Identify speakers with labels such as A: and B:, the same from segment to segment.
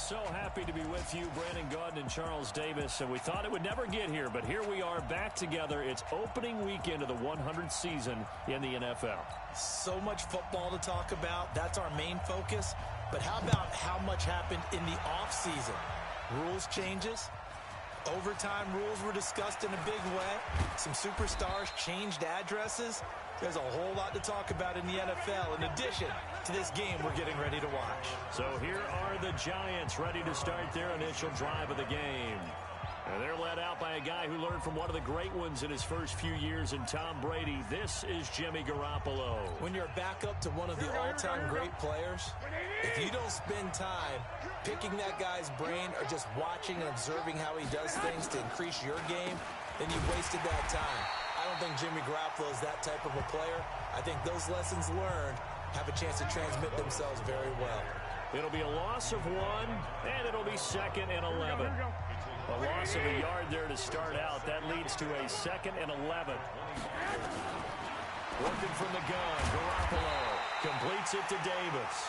A: So happy to be with you, Brandon Gaudin and Charles Davis. And we thought it would never get here, but here we are back together. It's opening weekend of the 100th season in the NFL.
B: So much football to talk about. That's our main focus. But how about how much happened in the offseason? Rules changes. Overtime rules were discussed in a big way. Some superstars changed addresses. There's a whole lot to talk about in the NFL in addition to this game we're getting ready to watch.
A: So here are the Giants ready to start their initial drive of the game. And they're led out by a guy who learned from one of the great ones in his first few years in Tom Brady. This is Jimmy Garoppolo.
B: When you're back up to one of the all-time great players, if you don't spend time picking that guy's brain or just watching and observing how he does things to increase your game, then you've wasted that time. I don't think Jimmy Garoppolo is that type of a player. I think those lessons learned have a chance to transmit themselves very well.
A: It'll be a loss of 1, and it'll be 2nd and 11. A loss of a yard there to start out. That leads to a 2nd and 11. Working from the gun, Garoppolo completes it to Davis.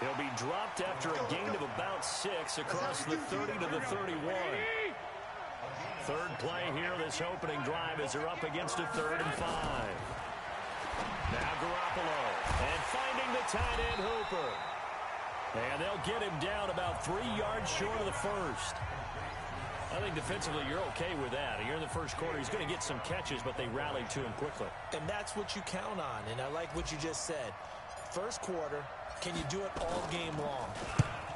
A: He'll be dropped after a gain of about 6 across the 30 to the 31. Third play here, this opening drive, as they're up against a 3rd and 5. Now Garoppolo, and finding the tight end Hooper. And they'll get him down about 3 yards short of the first. I think defensively you're okay with that. You're in the first quarter. He's going to get some catches, but they rallied to him quickly.
B: And that's what you count on, and I like what you just said. First quarter, can you do it all game long?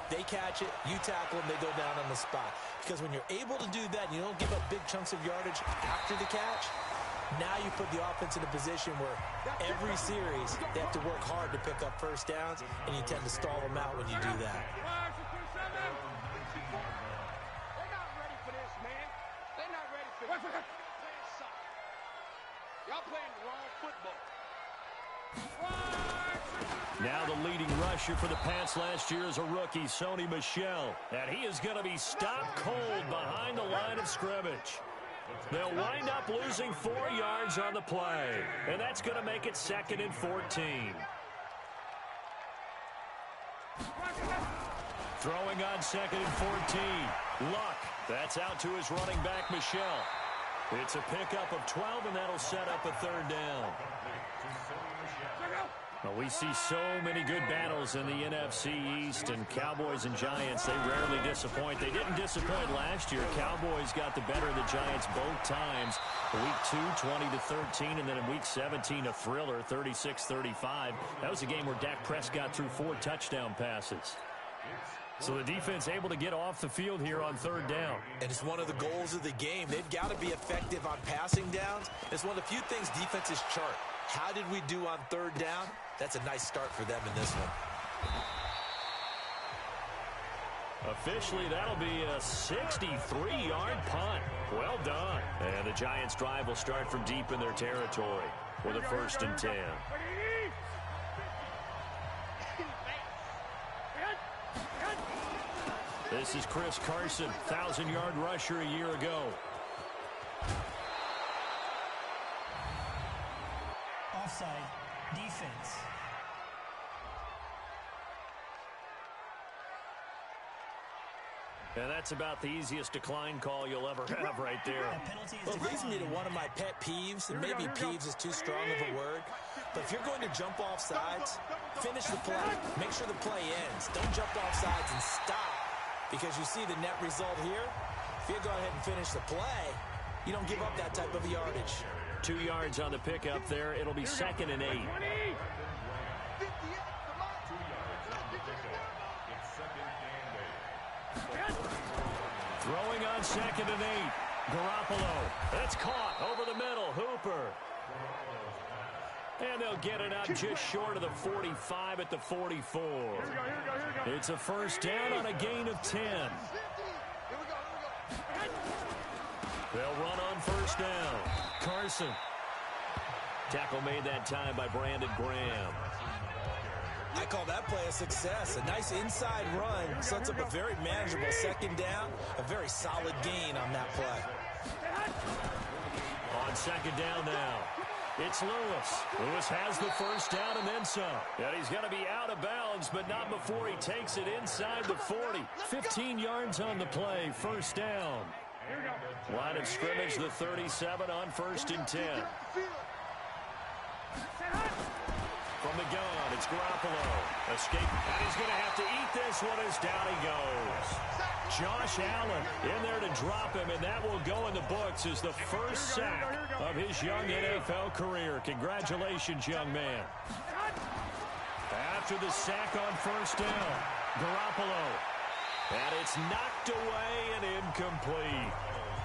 B: They catch it, you tackle them, they go down on the spot. Because when you're able to do that, and you don't give up big chunks of yardage after the catch, now you put the offense in a position where every series they have to work hard to pick up first downs, and you tend to stall them out when you do that.
C: Y'all playing the wrong football.
A: Now the leading rusher for the Pats last year is a rookie, Sony Michel. And he is going to be stopped cold behind the line of scrimmage. They'll wind up losing 4 yards on the play. And that's going to make it 2nd and 14. Throwing on 2nd and 14. Luck. That's out to his running back, Michel. It's a pickup of 12, and that'll set up a 3rd down. Well, we see so many good battles in the NFC East, and Cowboys and Giants, they rarely disappoint. They didn't disappoint last year. Cowboys got the better of the Giants both times. Week 2, 20-13, and then in Week 17, a thriller, 36-35. That was a game where Dak Prescott threw 4 touchdown passes. So the defense able to get off the field here on 3rd down.
B: And it's one of the goals of the game. They've got to be effective on passing downs. It's one of the few things defenses chart. How did we do on 3rd down? That's a nice start for them in this one.
A: Officially, that'll be a 63-yard punt. Well done. And the Giants' drive will start from deep in their territory with a 1st and 10. This is Chris Carson, 1,000-yard rusher a year ago.
D: Offside, defense.
A: And that's about the easiest decline call you'll ever have right there.
B: Well, it leads me to one of my pet peeves, and maybe peeves is too strong of a word, but if you're going to jump off sides, finish the play. Make sure the play ends. Don't jump off sides and stop, because you see the net result here. If you go ahead and finish the play, you don't give up that type of yardage.
A: 2 yards on the pickup there. It'll be 2nd and 8. Throwing on 2nd and 8. Garoppolo. That's caught over the middle. Hooper. And they'll get it out just short of the 45 at the 44. It's a 1st down on a gain of 10. They'll run on 1st down. Carson. Tackle made that time by Brandon Graham.
B: I call that play a success. A nice inside run sets up a very manageable 2nd down. A very solid gain on that play.
A: On 2nd down now. It's Lewis. Lewis has the first down and then some. And he's going to be out of bounds, but not before he takes it inside the 40. 15 yards on the play, first down. Line of scrimmage, the 37 on 1st and 10. From the gun, it's Garoppolo. Escape, and he's going to have to eat this one as down he goes. Josh Allen in there to drop him, and that will go in the books as the first sack of his young NFL career. Congratulations, young man. After the sack on first down, Garoppolo. And it's knocked away and incomplete.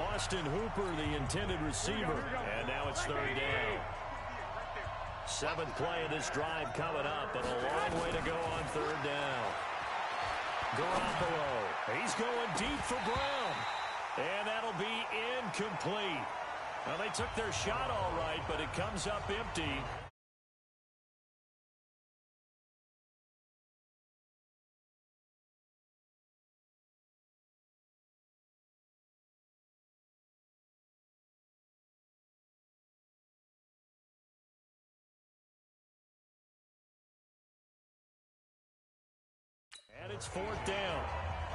A: Austin Hooper, the intended receiver. And now it's 3rd down. 7th play of this drive coming up, but a long way to go on 3rd down. Garoppolo, he's going deep for Brown. And that'll be incomplete. Well, they took their shot all right, but it comes up empty. And it's 4th down.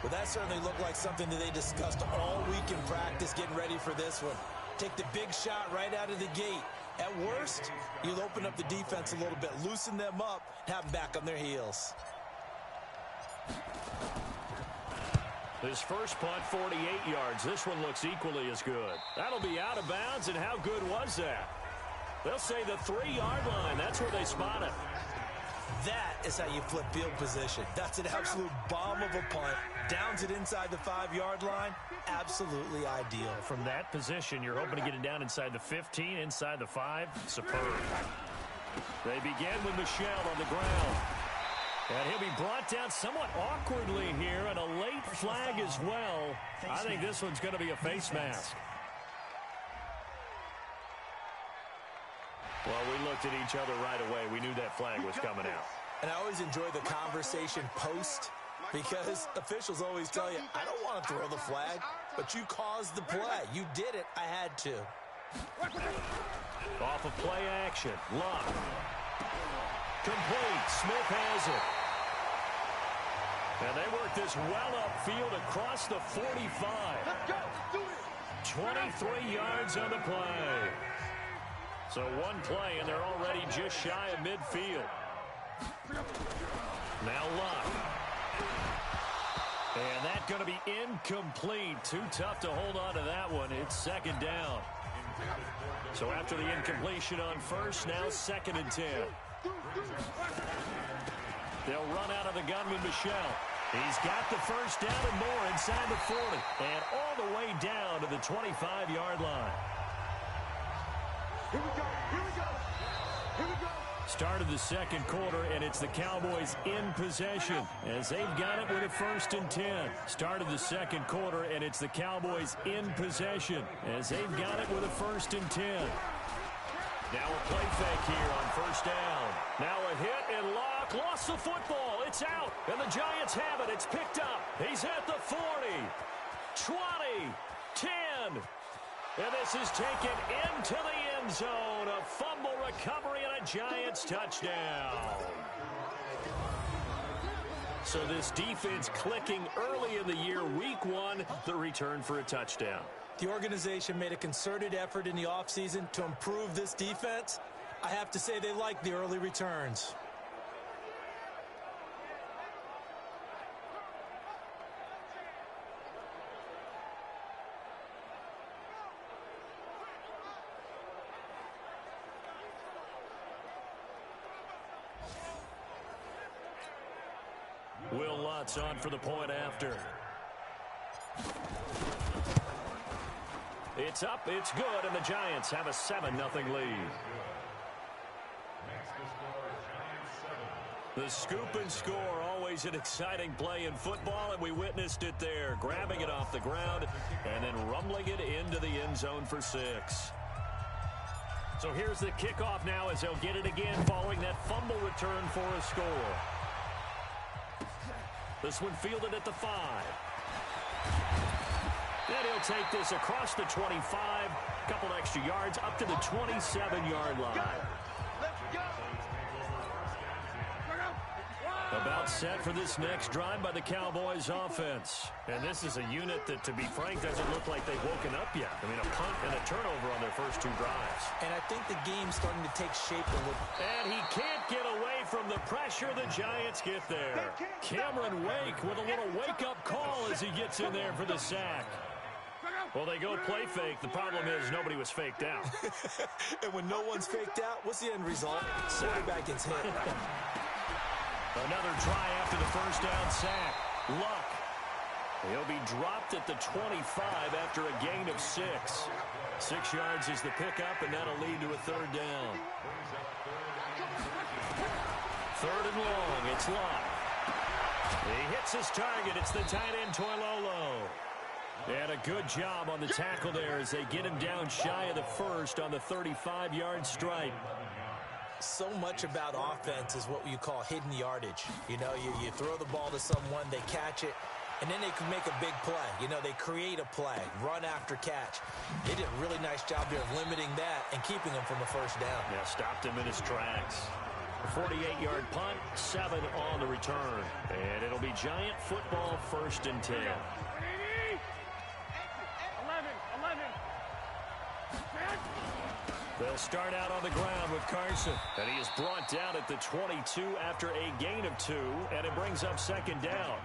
B: Well, that certainly looked like something that they discussed all week in practice, getting ready for this one. Take the big shot right out of the gate. At worst, you'll open up the defense a little bit, loosen them up, have them back on their heels.
A: His first punt, 48 yards. This one looks equally as good. That'll be out of bounds, and how good was that? They'll say the 3-yard line. That's where they spot it.
B: That is how you flip field position. That's an absolute bomb of a punt. Downs it inside the 5-yard line. Absolutely ideal.
A: From that position, you're hoping to get it down inside the 15, inside the 5. Superb. They begin with Michelle on the ground. And he'll be brought down somewhat awkwardly here, and a late flag as well. I think this one's going to be a face mask. Well, we looked at each other right away. We knew that flag was coming out.
B: And I always enjoy the conversation post, because officials always tell you, I don't want to throw the flag, but you caused the play. You did it. I had to.
A: Off of play action. Luck. Complete. Smith has it. And they work this well upfield across the 45. 23 yards on the play. So one play, and they're already just shy of midfield. Now Luck. And that's going to be incomplete. Too tough to hold on to that one. It's 2nd down. So after the incompletion on first, now 2nd and 10. They'll run out of the gun with Michelle. He's got the first down and more inside the 40. And all the way down to the 25-yard line.
C: Here we go. Here we go. Here we go.
A: Start of the 2nd quarter, and it's the Cowboys in possession as they've got it with a 1st and 10. Start of the 2nd quarter, and it's the Cowboys in possession as they've got it with a 1st and 10. Now a play fake here on 1st down. Now a hit, and Locke lost the football. It's out, and the Giants have it. It's picked up. He's at the 40, 20, 10. And this is taken into the end zone. A fumble recovery and a Giants touchdown. So this defense clicking early in the year, week 1, the return for a touchdown.
B: The organization made a concerted effort in the offseason to improve this defense. I have to say they like the early returns.
A: Will Lutz on for the point after. It's up, it's good, and the Giants have a 7-0 lead. The scoop and score, always an exciting play in football, and we witnessed it there, grabbing it off the ground and then rumbling it into the end zone for 6. So here's the kickoff now as they'll get it again following that fumble return for a score. This one fielded at the 5. then he'll take this across the 25, a couple extra yards, up to the 27-yard line. About set for this next drive by the Cowboys offense. And this is a unit that, to be frank, doesn't look like they've woken up yet. I mean, a punt and a turnover on their first two drives.
B: And I think the game's starting to take shape a little.
A: And he can't get away from the pressure. The Giants get there. Cameron Wake with a little wake-up call as he gets in there for the sack. Well, they go play fake. The problem is nobody was faked out.
B: And when no one's faked out, what's the end result? Quarterback gets hit.
A: Another try after the first down sack. Luck. He'll be dropped at the 25 after a gain of 6. 6 yards is the pickup, and that'll lead to a third down. Third and long. It's Luck. He hits his target. It's the tight end, Toilolo. And a good job on the tackle there as they get him down shy of the first on the 35-yard stripe.
B: So much about offense is what you call hidden yardage. You know, you throw the ball to someone, they catch it, and then they can make a big play. You know, they create a play, run after catch. They did a really nice job here of limiting that and keeping him from a first down.
A: Yeah, stopped him in his tracks. A 48-yard punt, 7 on the return. And it'll be Giant football, 1st and 10.
C: 11.
A: They'll start out on the ground with Carson. And he is brought down at the 22 after a gain of 2, and it brings up 2nd down.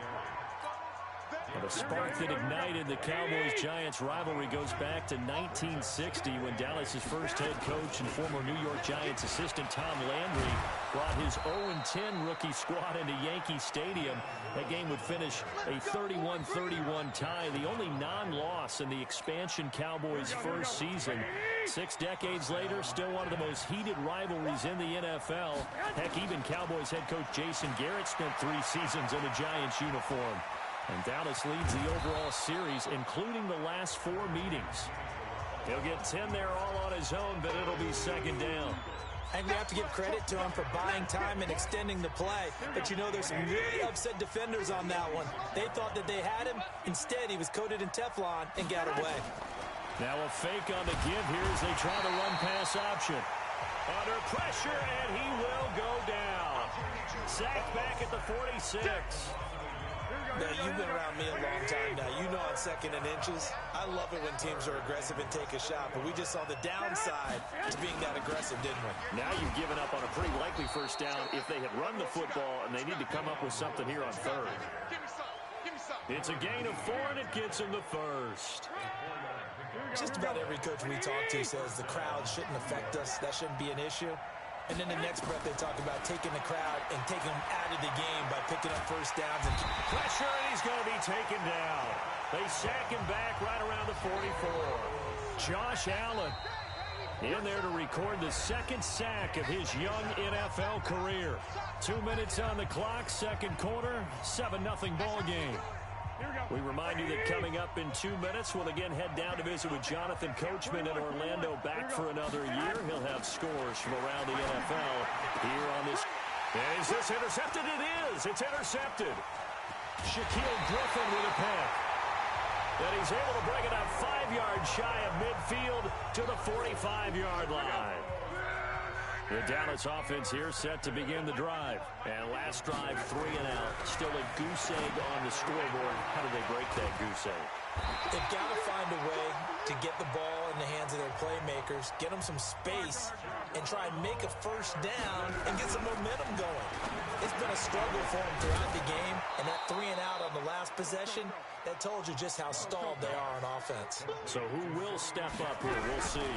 A: And the spark that ignited the Cowboys-Giants rivalry goes back to 1960 when Dallas's first head coach and former New York Giants assistant Tom Landry brought his 0-10 rookie squad into Yankee Stadium. That game would finish a 31-31 tie, the only non-loss in the expansion Cowboys' first season. 6 decades later, still one of the most heated rivalries in the NFL. Heck, even Cowboys head coach Jason Garrett spent 3 seasons in a Giants uniform. And Dallas leads the overall series, including the last 4 meetings. He'll get 10 there all on his own, but it'll be 2nd down.
B: And we have to give credit to him for buying time and extending the play. But you know, there's some really upset defenders on that one. They thought that they had him. Instead, he was coated in Teflon and got away.
A: Now a fake on the give here as they try the run-pass option. Under pressure, and he will go down. Sacked back at the 46.
B: Now, you've been around me a long time now. You know on 2nd and inches, I love it when teams are aggressive and take a shot. But we just saw the downside to being that aggressive, didn't we?
A: Now you've given up on a pretty likely first down if they had run the football, and they need to come up with something here on 3rd. It's a gain of 4, and it gets him the first.
B: Just about every coach we talk to says the crowd shouldn't affect us. That shouldn't be an issue. And then the next breath they talk about taking the crowd and taking them out of the game by picking up first downs. And
A: pressure, and he's going to be taken down. They sack him back right around the 44. Josh Allen in there to record the 2nd sack of his young NFL career. 2 minutes on the clock, 2nd quarter, 7-0 ball game. We remind you that coming up in 2 minutes, we'll again head down to visit with Jonathan Coachman in Orlando, back for another year. He'll have scores from around the NFL here on this. Is this intercepted? It is. It's intercepted. Shaquille Griffin with a pick. And he's able to bring it up 5 yards shy of midfield to the 45-yard line. The Dallas offense here set to begin the drive. And last drive, 3 and out. Still a goose egg on the scoreboard. How do they break that goose egg?
B: They've got to find a way to get the ball in the hands of their playmakers, get them some space, and try and make a first down and get some momentum going. It's been a struggle for them throughout the game, and that 3 and out on the last possession, that told you just how stalled they are on offense.
A: So who will step up here? We'll see.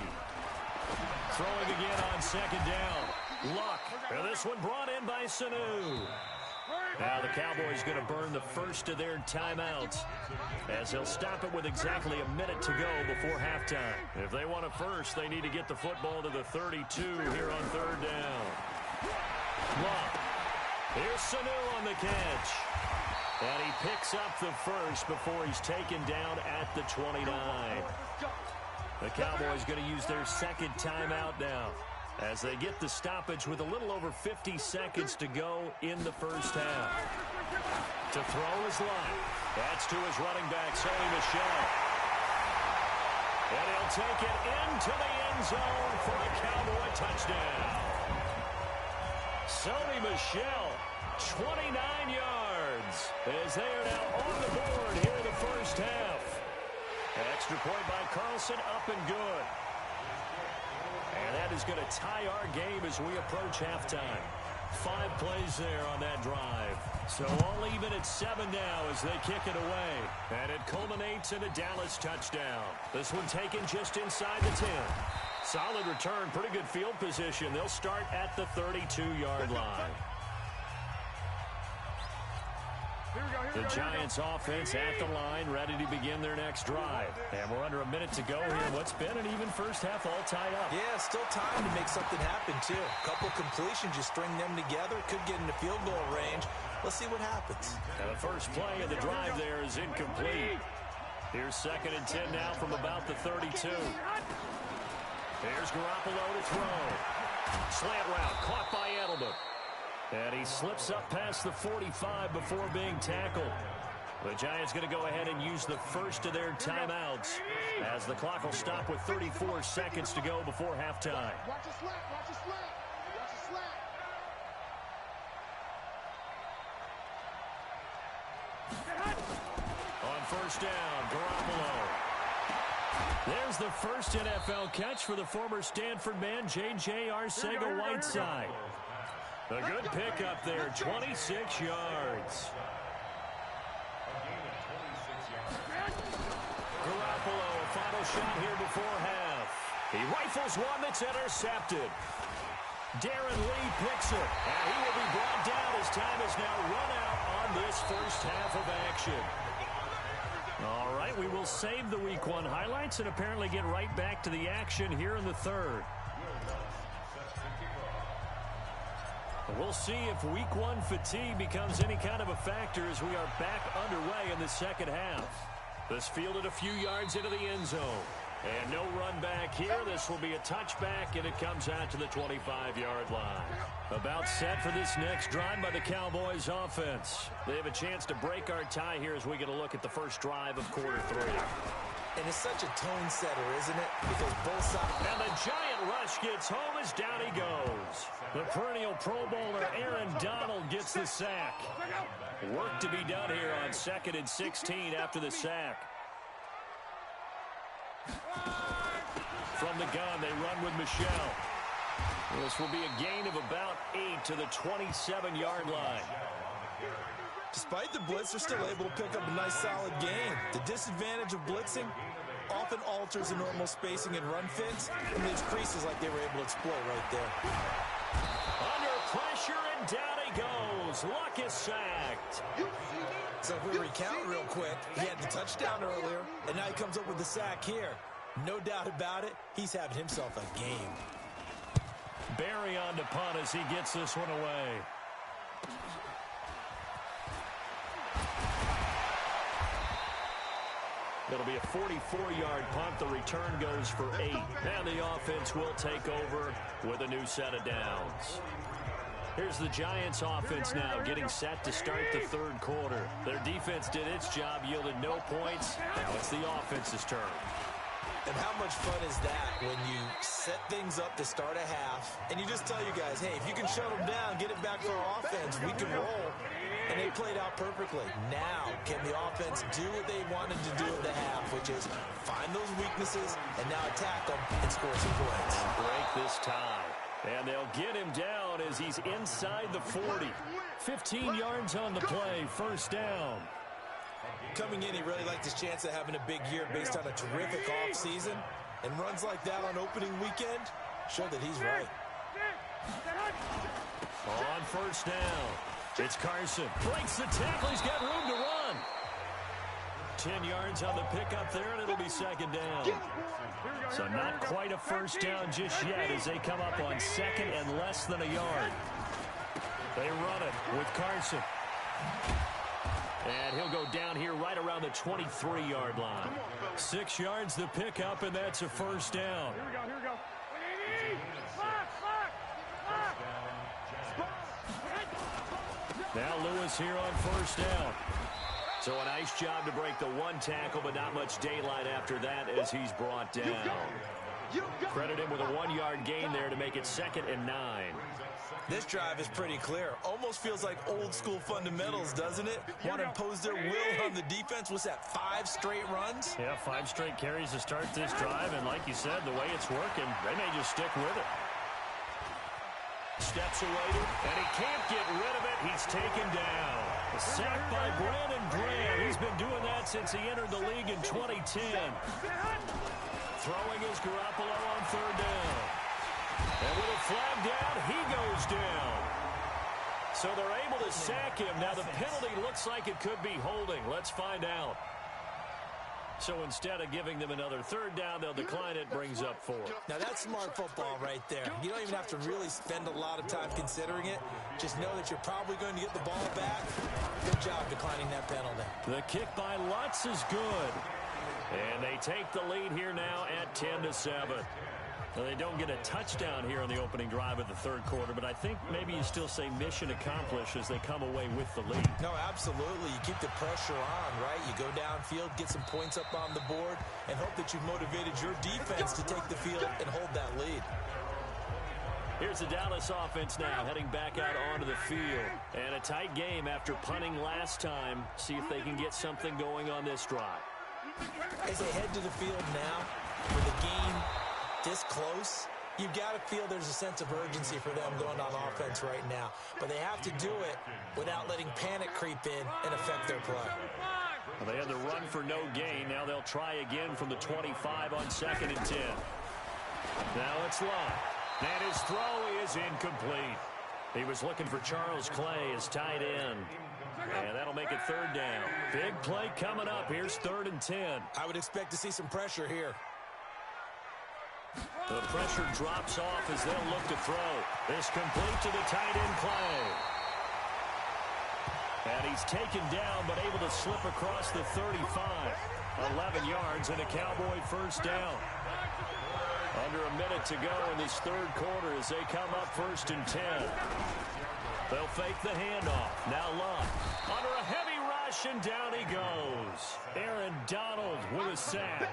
A: Throwing again on 2nd down. Luck. And this one brought in by Sanu. Now the Cowboys going to burn the first of their timeouts as they'll stop it with exactly a minute to go before halftime. If they want a first, they need to get the football to the 32 here on 3rd down. Luck. Here's Sanu on the catch. And he picks up the first before he's taken down at the 29. The Cowboys going to use their 2nd timeout now as they get the stoppage with a little over 50 seconds to go in the first half. To throw is Luck. That's to his running back, Sony Michel. And he'll take it into the end zone for a Cowboy touchdown. Sony Michel, 29 yards, as they are now on the board here in the first half. Extra point by Carlson, up and good. And that is going to tie our game as we approach halftime. 5 plays there on that drive. So all even at 7 now as they kick it away. And it culminates in a Dallas touchdown. This one taken just inside the 10. Solid return, pretty good field position. They'll start at the 32-yard line. The Giants offense at the line, ready to begin their next drive. And we're under a minute to go here. What's been an even first half all tied up.
B: Yeah, still time to make something happen, too. A couple completions, you string them together. Could get into field goal range. Let's see what happens.
A: And the first play of the drive there is incomplete. Here's 2nd and 10 now from about the 32. Here's Garoppolo to throw. Slant route, caught by Edelman. And he slips up past the 45 before being tackled. The Giants going to go ahead and use the first of their timeouts as the clock will stop with 34 seconds to go before halftime.
C: Watch a slant, watch a slant, watch a slant.
A: On first down, Garoppolo. There's the first NFL catch for the former Stanford man, J.J. Arcega-Whiteside. A good pickup there, 26 yards. Garoppolo, a final shot here before half. He rifles one that's intercepted. Darren Lee picks it, and he will be brought down as time has now run out on this first half of action. All right, we will save the Week 1 highlights and apparently get right back to the action here in the third. We'll see if Week 1 fatigue becomes any kind of a factor as we are back underway in the second half. This fielded a few yards into the end zone. And no run back here. This will be a touchback, and it comes out to the 25-yard line. About set for this next drive by the Cowboys offense. They have a chance to break our tie here as we get a look at the first drive of quarter 3.
B: And it's such a tone setter, isn't it? Because both sides...
A: And the giant rush gets home as down he goes. The perennial Pro Bowler Aaron Donald gets the sack. Work to be done here on 2nd and 16 after the sack. From the gun, they run with Michel. This will be a gain of about 8 to the 27-yard line.
B: Despite the blitz, they're still able to pick up a nice, solid gain. The disadvantage of blitzing often alters the normal spacing and run fits, and leaves creases like they were able to exploit right there.
A: Under pressure, and down he goes. Luck is sacked.
B: So if we recount real quick, he had the touchdown earlier, and now he comes up with the sack here. No doubt about it, he's having himself a game.
A: Barry on to punt as he gets this one away. It'll be a 44-yard punt. The return goes for 8. And the offense will take over with a new set of downs. Here's the Giants offense now getting set to start the third quarter. Their defense did its job, yielded no points. Now it's the offense's turn.
B: And how much fun is that when you set things up to start a half, and you just tell you guys, hey, if you can shut them down, get it back for our offense, we can roll. And they played out perfectly. Now, can the offense do what they wanted to do at the half, which is find those weaknesses and now attack them and score some points.
A: And break this tie. And they'll get him down as he's inside the 40. 15 yards on the play, first down.
B: Coming in, he really liked his chance of having a big year based on a terrific offseason. And runs like that on opening weekend show that he's right.
A: On first down, it's Carson. Breaks the tackle. He's got room to run. 10 yards on the pickup there, and it'll be second down. So not quite a first down just yet as they come up on second and less than a yard. They run it with Carson. And he'll go down here right around the 23-yard line. 6 yards the pickup, and that's a first down.
C: Here we go, here we go.
A: Now Lewis here on first down. So a nice job to break the one tackle, but not much daylight after that as he's brought down. Credit him with a 1-yard gain there to make it 2nd and 9.
B: This drive is pretty clear. Almost feels like old-school fundamentals, doesn't it? Want to impose their will on the defense. What's that, 5 straight runs?
A: Yeah, 5 straight carries to start this drive, and like you said, the way it's working, they may just stick with it. Steps away, and he can't get rid of it. He's taken down. A sack by Brandon Graham. He's been doing that since he entered the league in 2010. Throwing is Garoppolo on 3rd down. And with a flag down, he goes down. So they're able to sack him. Now the penalty looks like it could be holding. Let's find out. So instead of giving them another 3rd down, they'll decline it, brings up 4.
B: Now that's smart football right there. You don't even have to really spend a lot of time considering it. Just know that you're probably going to get the ball back. Good job declining that penalty.
A: The kick by Lutz is good. And they take the lead here now at 10-7. Now, they don't get a touchdown here in the opening drive of the 3rd quarter, but I think maybe you still say mission accomplished as they come away with the lead.
B: No, absolutely. You keep the pressure on, right? You go downfield, get some points up on the board, and hope that you've motivated your defense to take the field and hold that lead.
A: Here's the Dallas offense now heading back out onto the field. And a tight game after punting last time. See if they can get something going on this drive.
B: As they head to the field now, with the game this close, you've got to feel there's a sense of urgency for them going on offense right now. But they have to do it without letting panic creep in and affect their play.
A: Well, they had the run for no gain. Now they'll try again from the 25 on 2nd and 10. Now it's Love. And his throw is incomplete. He was looking for Charles Clay as tight end. And that'll make it 3rd down. Big play coming up. Here's 3rd and 10.
B: I would expect to see some pressure here.
A: The pressure drops off as they'll look to throw. This complete to the tight end Clay. And he's taken down but able to slip across the 35. 11 yards and a Cowboy 1st down. Under a minute to go in this 3rd quarter as they come up 1st and 10. They'll fake the handoff. Now Love under a heavy rush, and down he goes. Aaron Donald with a sack.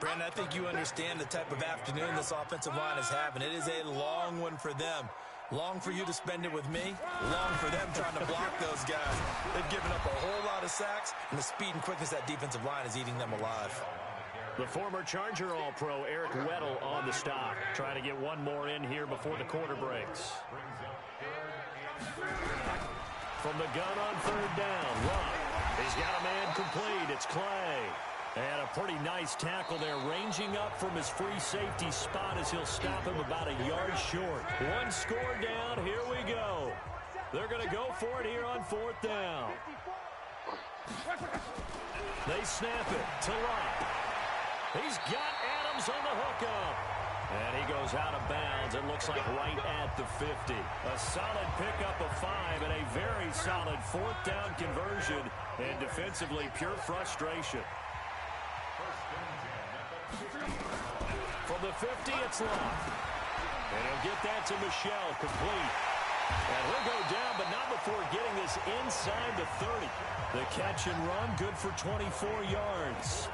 B: Brandon, I think you understand the type of afternoon this offensive line is having. It is a long one for them. Long for you to spend it with me. Long for them trying to block those guys. They've given up a whole lot of sacks, and the speed and quickness of that defensive line is eating them alive.
A: The former Charger All-Pro Eric Weddle on the stop. Trying to get one more in here before the quarter breaks. From the gun on 3rd down, Love. He's got a man complete. It's Clay. And a pretty nice tackle there, ranging up from his free safety spot as he'll stop him about a yard short. One score down. Here we go. They're going to go for it here on 4th down. They snap it to Love. He's got Adams on the hookup. And he goes out of bounds. It looks like right at the 50. A solid pickup of 5 and a very solid 4th down conversion. And defensively, pure frustration. From the 50, it's Love. And he'll get that to Michelle, complete. And he'll go down, but not before getting this inside the 30. The catch and run, good for 24 yards.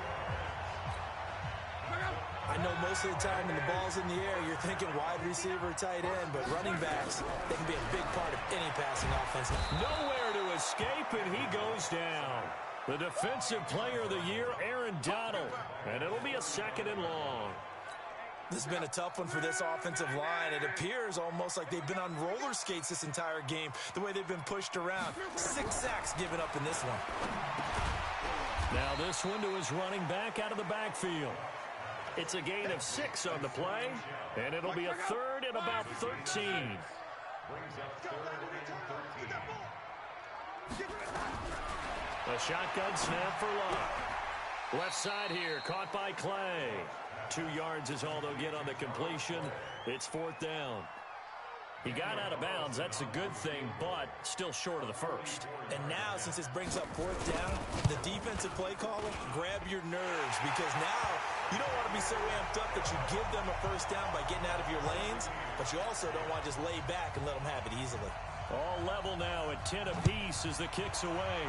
B: I know most of the time when the ball's in the air, you're thinking wide receiver, tight end, but running backs, they can be a big part of any passing offense.
A: Nowhere to escape, and he goes down. The defensive player of the year, Aaron Donald. And it'll be a 2nd and long.
B: This has been a tough one for this offensive line. It appears almost like they've been on roller skates this entire game, the way they've been pushed around. 6 sacks given up in this one.
A: Now this one to his running back out of the backfield. It's a gain of 6 on the play, and it'll be a 3rd and about 13. A shotgun snap for Love. Left side here, caught by Clay. 2 yards is all they'll get on the completion. It's 4th down. He got out of bounds. That's a good thing, but still short of the 1st.
B: And now, since this brings up 4th down, the defensive play caller, grab your nerves, because now you don't want to be so amped up that you give them a 1st down by getting out of your lanes, but you also don't want to just lay back and let them have it easily.
A: All level now at 10 apiece as the kick's away.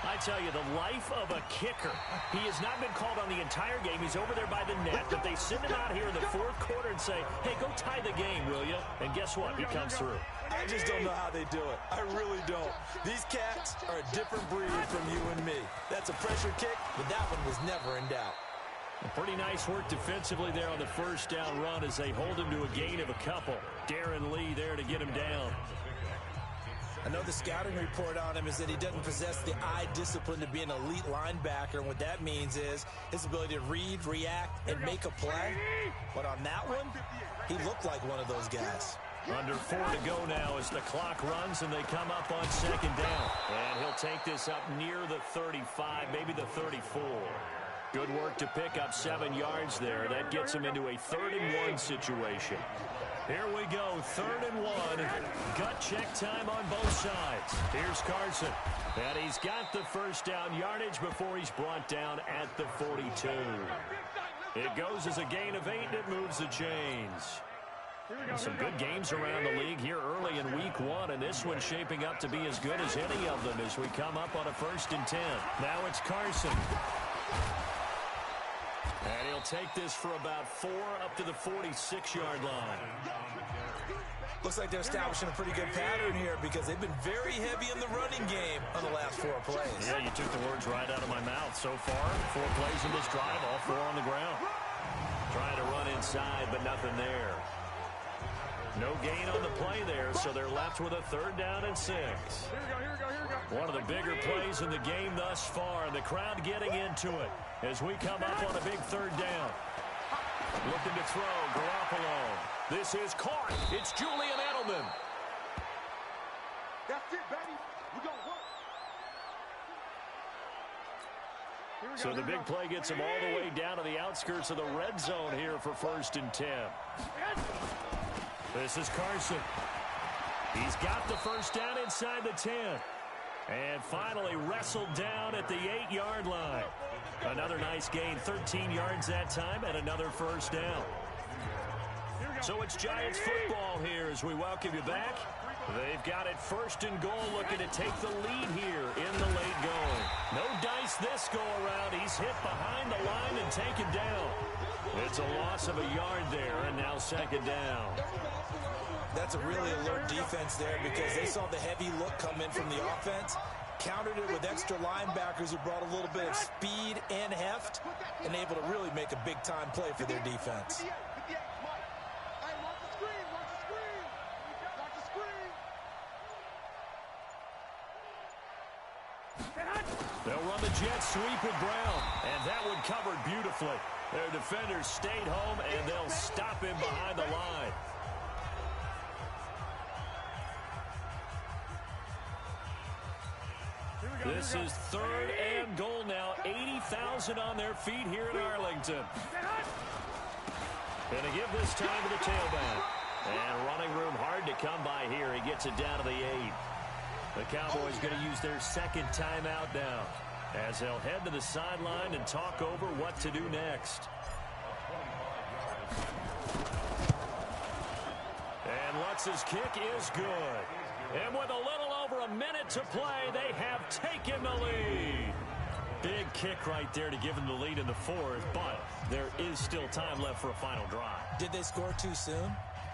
A: I tell you, the life of a kicker. He has not been called on the entire game. He's over there by the net, but they send him out here in the fourth quarter and say, hey, go tie the game, will you? And guess what? He comes through.
B: I just don't know how they do it. I really don't. These cats are a different breed from you and me. That's a pressure kick, but that one was never in doubt.
A: Pretty nice work defensively there on the first down run as they hold him to a gain of a couple. Darren Lee there to get him down.
B: I know the scouting report on him is that he doesn't possess the eye discipline to be an elite linebacker. And what that means is his ability to read, react, and make a play. But on that one, he looked like one of those guys.
A: Under 4 to go now as the clock runs and they come up on second down. And he'll take this up near the 35, maybe the 34. Good work to pick up 7 yards there. That gets him into a 3rd-and-1 situation. Here we go, 3rd and 1. Gut check time on both sides. Here's Carson. And he's got the first down yardage before he's brought down at the 42. It goes as a gain of 8, and it moves the chains. Some good games around the league here early in week 1, and this one's shaping up to be as good as any of them as we come up on a 1st and 10. Now it's Carson. And he'll take this for about 4 up to the 46-yard line.
B: Looks like they're establishing a pretty good pattern here because they've been very heavy in the running game on the last 4 plays.
A: Yeah, you took the words right out of my mouth. So far, 4 plays in this drive, all 4 on the ground. Trying to run inside, but nothing there. No gain on the play there, so they're left with a 3rd down and 6.
C: Here we go.
A: One of the bigger plays in the game thus far, and the crowd getting into it as we come up on a big 3rd down. Looking to throw, Garoppolo. This is caught. It's Julian Edelman.
C: That's it, baby. We're going to work.
A: So the big play gets him all the way down to the outskirts of the red zone here for 1st and 10. This is Carson. He's got the first down inside the 10. And finally wrestled down at the 8-yard line. Another nice gain, 13 yards that time, and another 1st down. So it's Giants football here as we welcome you back. They've got it 1st and goal, looking to take the lead here in the late going. No dice this go-around. He's hit behind the line and taken down. It's a loss of a yard there, and now 2nd down.
B: That's a really alert defense there because they saw the heavy look come in from the offense, countered it with extra linebackers who brought a little bit of speed and heft, and able to really make a big-time play for their defense.
A: They'll run the jet sweep with Brown, and that one covered beautifully. Their defenders stayed home, and they'll stop him behind the line. This is 3rd and goal now. 80,000 on their feet here in Arlington. Going to give this time to the tailback. And running room hard to come by here. He gets it down to the 8. The Cowboys going to use their 2nd timeout now as they'll head to the sideline and talk over what to do next. And Lutz's kick is good. And with a little over a minute to play, they have taken the lead. Big kick right there to give them the lead in the 4th, but there is still time left for a final drive.
B: Did they score too soon?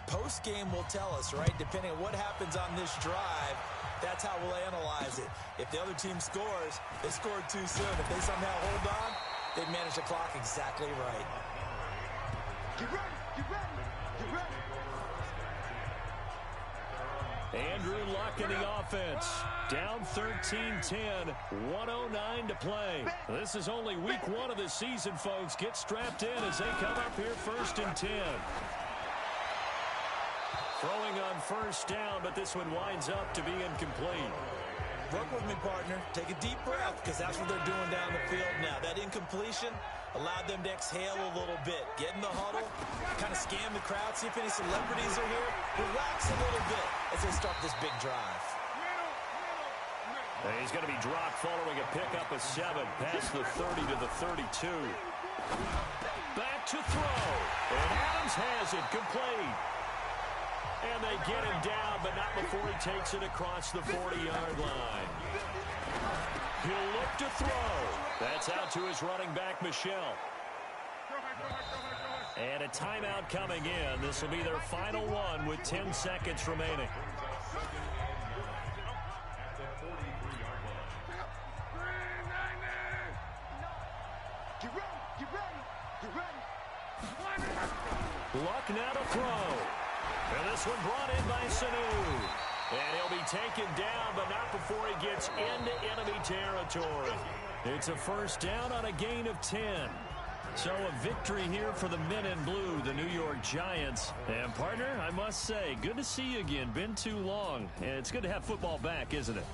B: Post-game will tell us, right? Depending on what happens on this drive, that's how we'll analyze it. If the other team scores, they scored too soon. If they somehow hold on, they manage the clock exactly right.
C: Get ready, get ready, get ready.
A: Andrew Luck in the offense. Down 13-10, 1:09 to play. This is only week 1 of the season, folks. Get strapped in as they come up here 1st and 10. Throwing on 1st down, but this one winds up to be incomplete.
B: Work with me, partner. Take a deep breath, because that's what they're doing down the field now. That incompletion allowed them to exhale a little bit. Get in the huddle, kind of scan the crowd, see if any celebrities are here. Relax a little bit as they start this big drive.
A: And he's going to be dropped following a pickup of 7 past the 30 to the 32. Back to throw. And Adams has it complete. And they get him down, but not before he takes it across the 40-yard line. He'll look to throw. That's out to his running back, Michel. And a timeout coming in. This will be their final one with 10 seconds remaining. Luck now to throw. And this one brought in by Sanu. And he'll be taken down, but not before he gets into enemy territory. It's a first down on a gain of 10. So a victory here for the men in blue, the New York Giants. And, partner, I must say, good to see you again. Been too long. And it's good to have football back, isn't it?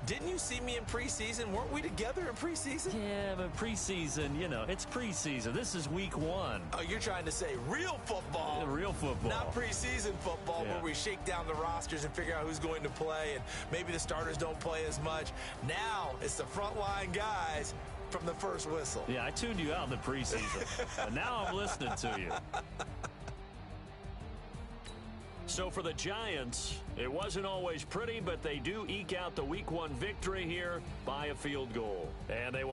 B: Didn't you see me in preseason? Weren't we together in preseason?
A: Yeah, but preseason, you know, it's preseason. This is week 1.
B: Oh, you're trying to say real football.
A: Yeah, real football.
B: Not preseason football,
A: yeah,
B: where we shake down the rosters and figure out who's going to play, and maybe the starters don't play as much. Now it's the frontline guys from the first whistle.
A: Yeah, I tuned you out in the preseason. But now I'm listening to you. So for the Giants, it wasn't always pretty, but they do eke out the week 1 victory here by a field goal. And they will